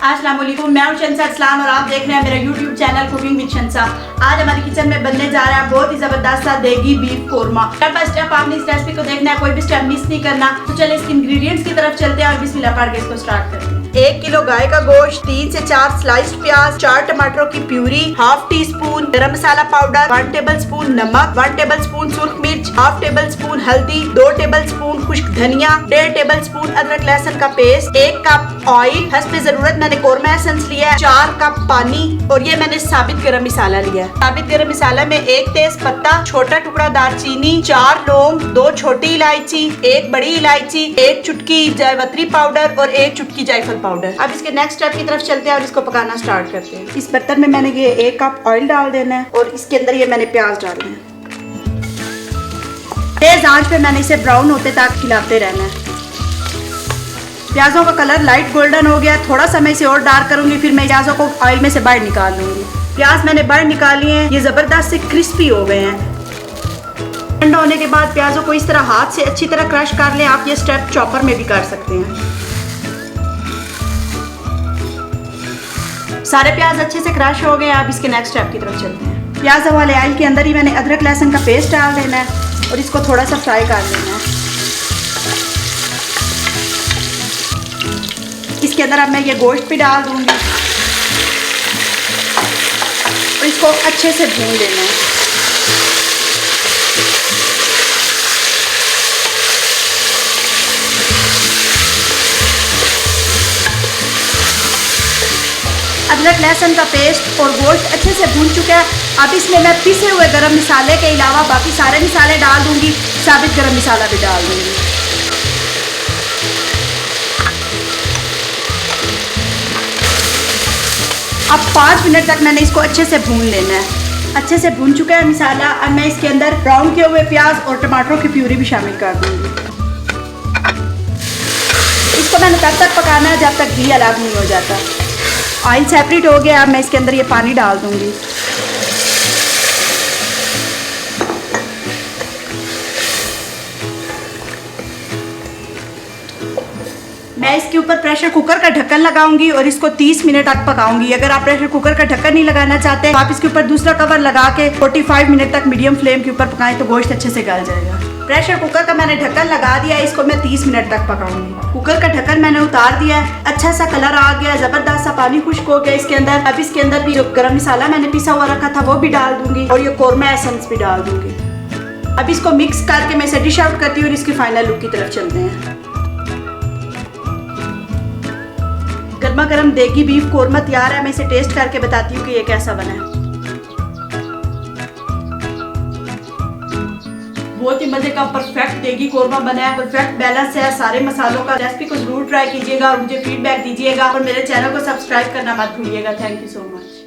अस्सलाम वालेकुम, मैं हूं शंसा इस्लाम और आप देख रहे हैं मेरा YouTube चैनल कुकिंग विद शंसा। आज हमारी किचन में बनने जा रहा है बहुत ही जबरदस्त सा देगी beef korma. Step by step आपने इस रेसिपी को देखना है, कोई भी स्टेप मिस नहीं करना। तो चलिए इसके इंग्रेडिएंट्स की तरफ चलते हैं और बिस्मिल्लाह पढ़ के इसको स्टार्ट करते हैं। 1 किलो गाय का गोश्त, 3 से 4 स्लाइस्ड प्याज, 4 टमाटरों की प्यूरी, हाफ टी स्पून गरम मसाला पाउडर, 1 टेबल स्पून नमक, 1 टेबल स्पून सुर्ख मिर्च, हाफ टेबल स्पून हल्दी, 2 टेबल स्पून खुश्क धनिया, 1.5 टेबल स्पून अदरक लहसुन का पेस्ट, 1 कप ऑयल, हस्बे जरूरत मैंने कोरमा एसेंस लिया है, 4 कप पानी और ये मैंने साबित गरम मसाला लिया है। साबित गरम मसाला में 1 तेज पत्ता, छोटा टुकड़ा दालचीनी, 4 लौंग, 2 छोटी इलायची, 1 बड़ी इलायची, 1 चुटकी जायपत्री पाउडर और 1 चुटकी जायफल पाउडर। अब इसके नेक्स्ट स्टेप की तरफ चलते हैं और इसको पकाना स्टार्ट करते हैं। इस बर्तन में मैंने ये 1 कप ऑयल डाल देना है और इसके अंदर ये मैंने प्याज डालना है। तेज आंच पे मैंने इसे ब्राउन होते तक खिलाते रहना है। प्याजों का कलर लाइट गोल्डन हो गया, थोड़ा सा मैं इसे और डार्क करूंगी, फिर मैं प्याजों को ऑयल में से बाहर निकाल लूंगी। प्याज मैंने बाहर निकाल लिए हैं, ये जबरदस्त से क्रिस्पी हो गए हैं। ठंडा होने के बाद प्याजों को इस तरह हाथ से अच्छी तरह क्रश कर लें। आप ये स्टेप चॉपर में भी कर सकते हैं। सारे प्याज अच्छे से क्रश हो गए। अब इसके नेक्स्ट स्टेप की तरफ चलते हैं। प्याज वाले ऑयल के अंदर ही मैंने अदरक लहसुन का पेस्ट डाल देना है और इसको थोड़ा सा फ्राई कर लेना है। इसके अंदर अब मैं ये गोश्त भी डाल दूंगी और इसको अच्छे से भून लेना है। अदरक लहसुन का पेस्ट और गोश्त अच्छे से भून चुका है। अब इसमें मैं पिसे हुए गरम मसाले के अलावा बाकी सारे मसाले डाल दूंगी, साबित गरम मसाला भी डाल दूंगी। अब 5 मिनट तक मैंने इसको अच्छे से भून लेना है। अच्छे से भून चुका है मसाला। अब मैं इसके अंदर ब्राउन किए हुए प्याज और टमाटरों की प्यूरी भी शामिल कर दूंगी। इसको मैंने तब तक पकाना है जब तक घी अलग नहीं हो जाता। ऑयल सेपरेट हो गया। अब मैं इसके अंदर ये पानी डाल दूंगी। मैं इसके ऊपर प्रेशर कुकर का ढक्कन लगाऊंगी और इसको 30 मिनट तक पकाऊंगी। अगर आप प्रेशर कुकर का ढक्कन नहीं लगाना चाहते तो आप इसके ऊपर दूसरा कवर लगा के 45 मिनट तक मीडियम फ्लेम के ऊपर पकाएं तो गोश्त अच्छे से गल जाएगा। प्रेशर कुकर का मैंने ढक्कन लगा दिया है, इसको मैं 30 मिनट तक पकाऊंगी। कुकर का ढक्कन मैंने उतार दिया है। अच्छा सा कलर आ गया, जबरदस्त सा पानी खुश्क हो गया इसके अंदर। अब इसके अंदर भी जो गरम मसाला मैंने पिसा हुआ रखा था वो भी डाल दूंगी और ये कोरमा एसेंस भी डाल दूंगी। अब इसको मिक्स करके मैं इसे डिश आउट करती हूँ और इसकी फाइनल लुक की तरफ चलते हैं। गर्मा गर्म देगी बीफ कोरमा तैयार है। मैं इसे टेस्ट करके बताती हूँ कि ये कैसा बना है। बहुत ही मजे का परफेक्ट देगी कोरमा बना है। परफेक्ट बैलेंस है सारे मसालों का। रेसिपी को जरूर ट्राई कीजिएगा और मुझे फीडबैक दीजिएगा और मेरे चैनल को सब्सक्राइब करना मत भूलिएगा। Thank you so much.